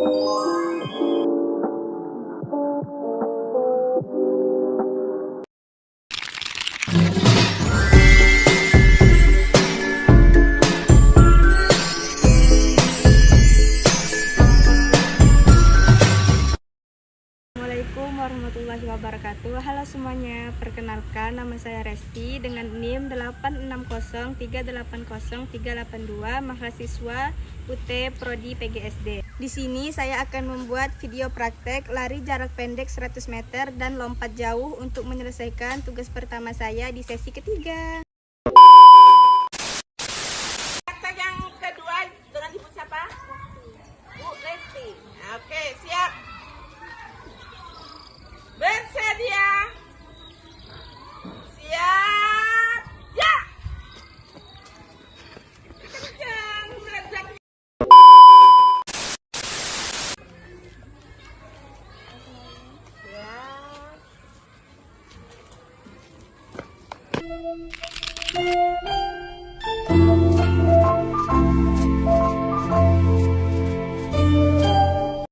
Assalamualaikum warahmatullahi wabarakatuh. Halo semuanya, perkenalkan nama saya Resti dengan NIM 8603803882, mahasiswa UT Prodi PGSD. Di sini saya akan membuat video praktek lari jarak pendek 100 meter dan lompat jauh untuk menyelesaikan tugas pertama saya di sesi ketiga. Praktek yang kedua dengan Ibu siapa? Bu Resti. Oke, siap. Bersedia. Siap. Ya. Kencang, meledak. Ya.